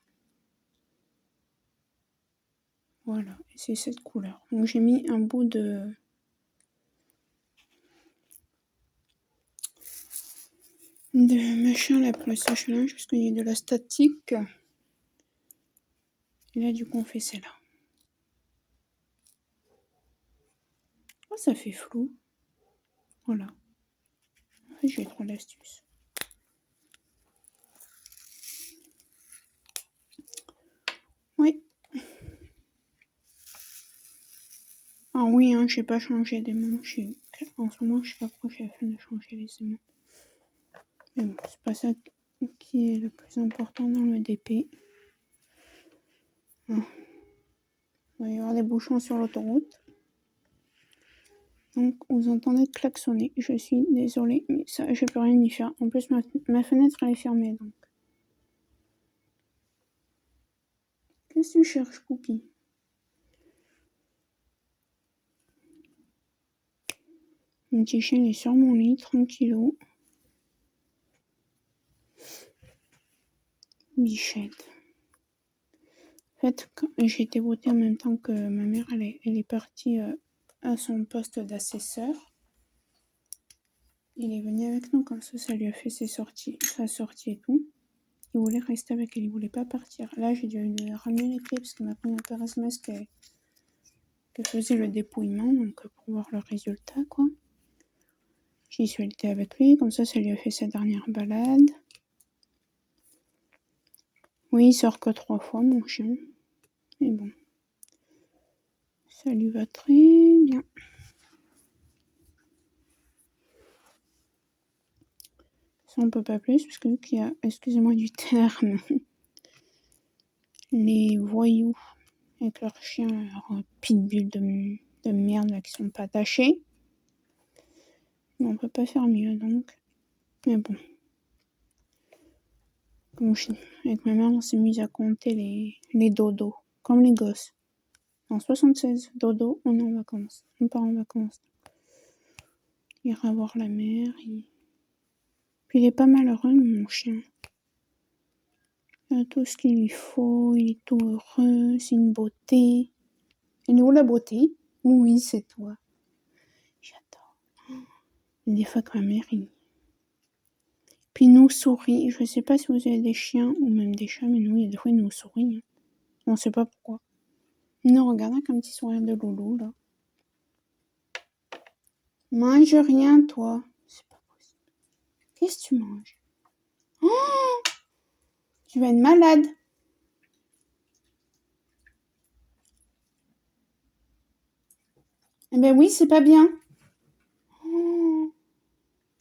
Speaker 1: Voilà, et c'est cette couleur. Donc j'ai mis un bout de machin là pour le sèche-linge parce qu'il y a de la statique. Et là du coup on fait celle-là. Oh, ça fait flou. Voilà. J'ai trop d'astuces. Oui. Ah oui, hein, j'ai pas changé des manches. En ce moment, je sais pas pourquoi j'ai la flemme de changer les aimants. Mais bon, c'est pas ça qui est le plus important dans le DP. Ah. Il va y avoir des bouchons sur l'autoroute. Donc, vous entendez klaxonner. Je suis désolée, mais ça, je peux rien y faire. En plus, ma fenêtre, elle est fermée, donc. Qu'est-ce que tu cherches, Poupie? Mon petit chien est sur mon lit, tranquillou. Bichette. En fait, j'ai été votée en même temps que ma mère, elle est partie à son poste d'assesseur. Il est venu avec nous, comme ça lui a fait sa sortie et tout. Il voulait rester avec elle, il voulait pas partir. Là, j'ai dû lui ramener les clés parce que ma première SMS qu'elle faisait le dépouillement, donc pour voir le résultat, quoi. J'y suis allée avec lui, comme ça lui a fait sa dernière balade. Oui, il sort que 3 fois, mon chien. Mais bon, ça lui va très bien. Ça, on peut pas plus, parce que vu qu'il y a, excusez-moi du terme, les voyous avec leurs chiens, leurs pitbulls de merde là, qui sont pas attachés. Mais on peut pas faire mieux, donc. Mais bon. Avec ma mère, on s'est mis à compter les dodos, comme les gosses. En 76 dodo, on est en vacances. On part en vacances. Il ira voir la mer. Puis il est pas malheureux, mon chien. Il a tout ce qu'il lui faut. Il est tout heureux. C'est une beauté. Et nous, la beauté? Oui, c'est toi. J'adore. Et des fois que ma mère, Puis il nous sourit. Je sais pas si vous avez des chiens ou même des chats, mais nous, il y a des fois, il nous sourit. Hein. On sait pas pourquoi. Il nous regarde avec un petit sourire de loulou, là. Mange rien, toi. C'est pas possible. Qu'est-ce que tu manges? Oh, tu vas être malade. Eh ben oui, c'est pas bien. Oh.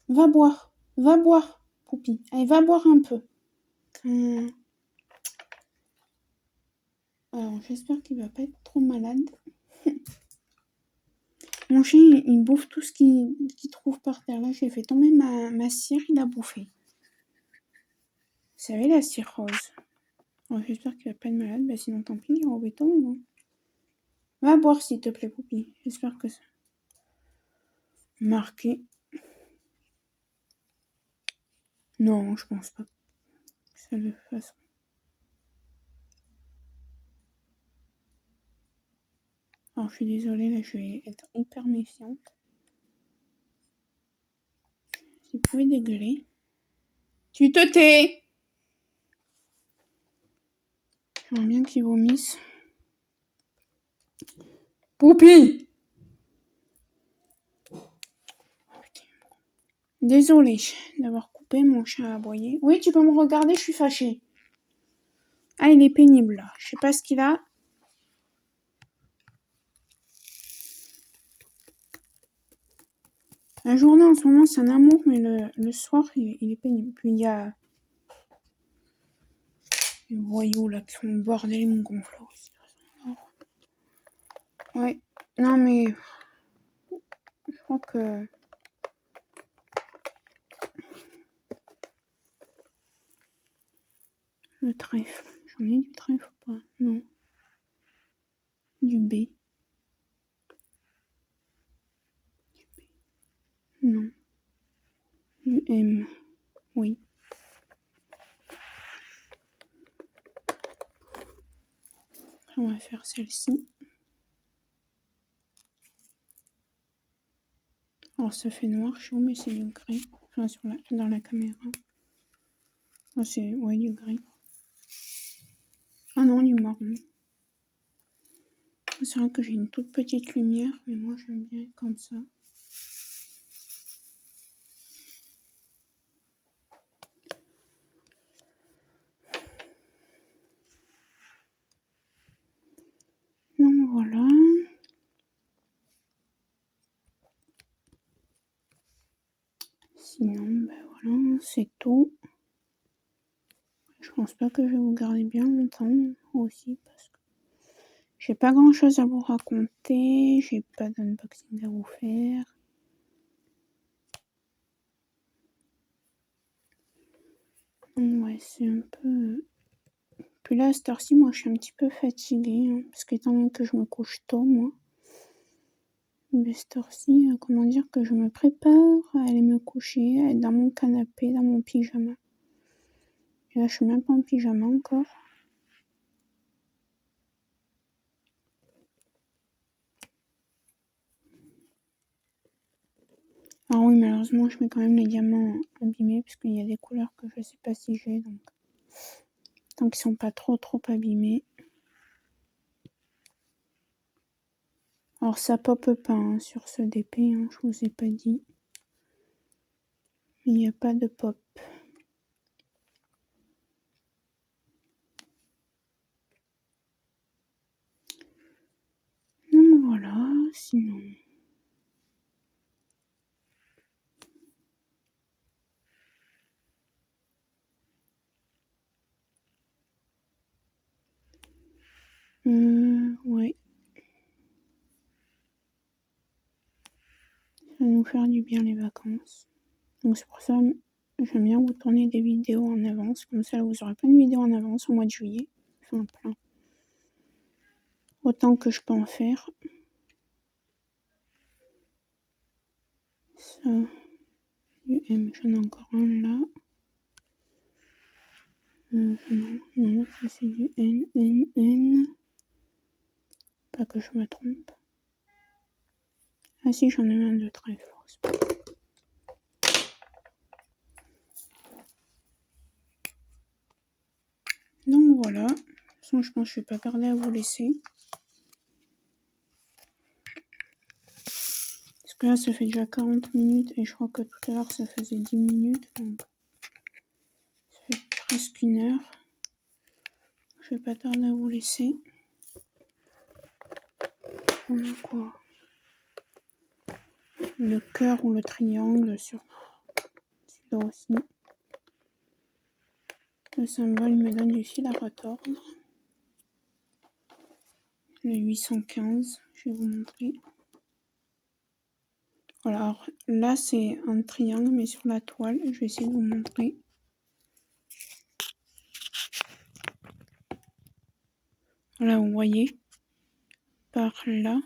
Speaker 1: Va boire, Poupie. Allez, va boire un peu. Alors, j'espère qu'il va pas être trop malade. Mon chien, il bouffe tout ce qu'il trouve par terre. Là, j'ai fait tomber ma cire, il a bouffé. Vous savez, la cire rose. Alors, j'espère qu'il va pas être malade. Bah, sinon, tant pis, il est embêtant, mais bon. Va boire, s'il te plaît, Poupie. J'espère que ça... Marqué. Non, je pense pas que ça le fasse. Alors, je suis désolée, là, je vais être hyper méfiante. Si vous pouvez dégueuler. Tu te tais! J'aimerais bien qu'il vomisse. Poupie! Désolée d'avoir coupé mon chien à aboyer. Oui, tu peux me regarder, je suis fâchée. Ah, il est pénible, là. Je sais pas ce qu'il a. La journée en ce moment c'est un amour, mais le soir il est pénible. Puis il y a les voyous là qui font le bordel, ils me gonflent aussi. Ouais, non mais je crois que le trèfle, j'en ai du trèfle ou pas? Non. Du B. Non. Du M. Oui. Après, on va faire celle-ci. Alors ça fait noir chaud, mais c'est du gris. Enfin, dans la caméra. Oh, c'est ouais, du gris. Ah non, du marron. C'est vrai que j'ai une toute petite lumière, mais moi j'aime bien comme ça. Donc voilà. Sinon, ben voilà, c'est tout. Je pense pas que je vais vous garder bien longtemps aussi parce que j'ai pas grand chose à vous raconter, j'ai pas d'unboxing à vous faire. Donc ouais, c'est un peu... Puis là, à cette heure-ci, moi je suis un petit peu fatiguée, hein, parce qu'étant donné que je me couche tôt, moi, mais cette heure-ci, comment dire, que je me prépare à aller me coucher, à être dans mon canapé, dans mon pyjama. Et là, je suis même pas en pyjama encore. Ah oui, malheureusement, je mets quand même les diamants abîmés, parce qu'il y a des couleurs que je sais pas si j'ai, donc tant qu'ils sont pas trop abîmés. Alors ça pop pas hein, sur ce DP, hein, je vous ai pas dit. Il n'y a pas de pop. Donc voilà, sinon... Ouais. Ça va nous faire du bien les vacances. Donc c'est pour ça j'aime bien vous tourner des vidéos en avance. Comme ça, vous aurez plein de vidéos en avance au mois de juillet. Enfin, plein. Autant que je peux en faire. Ça, du M, j'en ai encore un là. Non, ça c'est du N. Pas que je me trompe. Ah si, j'en ai un de très fort. Donc voilà. De toute façon, je pense que je vais pas tarder à vous laisser. Parce que là, ça fait déjà 40 minutes et je crois que tout à l'heure, ça faisait 10 minutes. Donc, ça fait presque 1 heure. Je vais pas tarder à vous laisser. On a quoi? Le cœur ou le triangle sur celui-là aussi. Le symbole me donne du fil à retordre. Le 815, je vais vous montrer. Voilà, alors là c'est un triangle mais sur la toile, je vais essayer de vous montrer. Voilà, vous voyez, par là,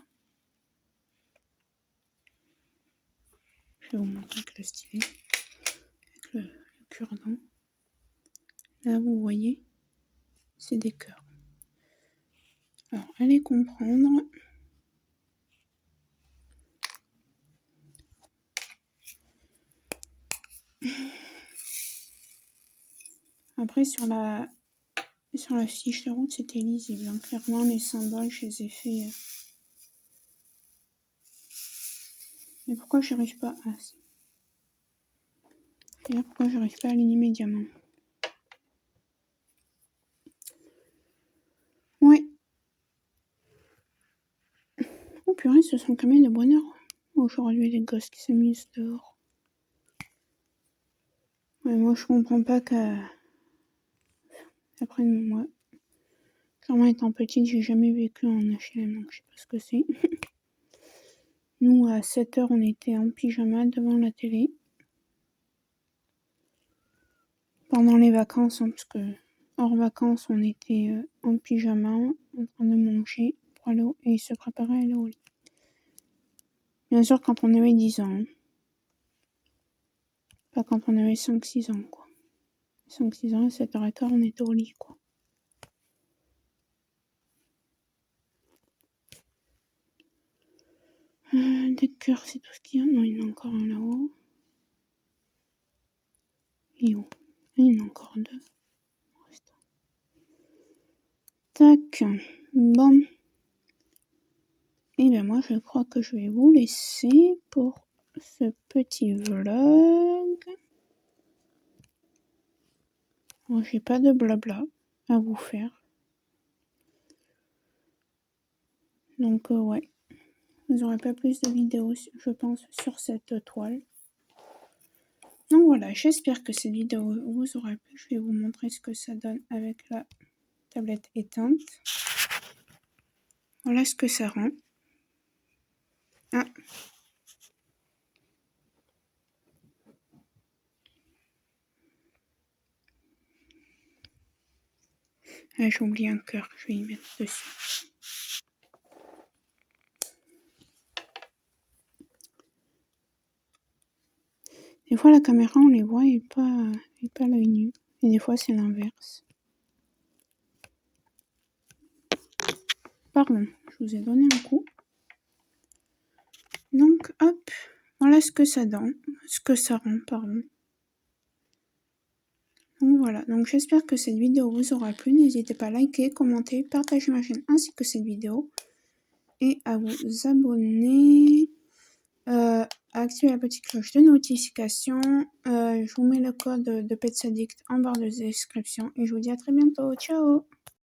Speaker 1: je vais vous montrer avec le stylet, avec le cure-dent. Là, vous voyez, c'est des cœurs. Alors, allez comprendre. Après, sur la fiche de route, c'était lisible. Hein. Clairement, les symboles, je les ai fait. Mais pourquoi je n'arrive pas à... pourquoi je n'arrive pas à aligner mes diamants? Ouais. Oh purée, ce sont quand même de bonheur. Aujourd'hui, les gosses qui s'amusent dehors. Ouais, moi, je comprends pas qu'après moi, clairement étant petite, j'ai jamais vécu en HLM, donc je sais pas ce que c'est. Nous, à 7h, on était en pyjama devant la télé. Pendant les vacances, hein, parce que hors vacances, on était en pyjama, en train de manger pour aller et se préparer à aller au lit. Bien sûr, quand on avait 10 ans. Hein. Pas quand on avait 5-6 ans, quoi. 5-6 ans, à 7h15, on était au lit, quoi. Des cœurs, c'est tout ce qu'il y a. Non, il y en a encore un là-haut. Et où? Il y en a encore 2. Tac. Bon. Et bien moi, je crois que je vais vous laisser pour ce petit vlog. Bon, j'ai pas de blabla à vous faire. Donc ouais. Vous aurez pas plus de vidéos, je pense, sur cette toile. Donc voilà, j'espère que cette vidéo vous aura plu. Je vais vous montrer ce que ça donne avec la tablette éteinte. Voilà ce que ça rend. Ah. Ah, j'ai oublié un cœur, je vais y mettre dessus. Des fois, la caméra, on les voit et pas à l'œil nu. Et des fois, c'est l'inverse. Pardon, je vous ai donné un coup. Donc, hop, voilà ce que ça donne, ce que ça rend, pardon. Donc voilà, donc j'espère que cette vidéo vous aura plu. N'hésitez pas à liker, commenter, partager ma chaîne ainsi que cette vidéo. Et à vous abonner, à activer la petite cloche de notification. Je vous mets le code de Pets Addict en barre de description. Et je vous dis à très bientôt. Ciao!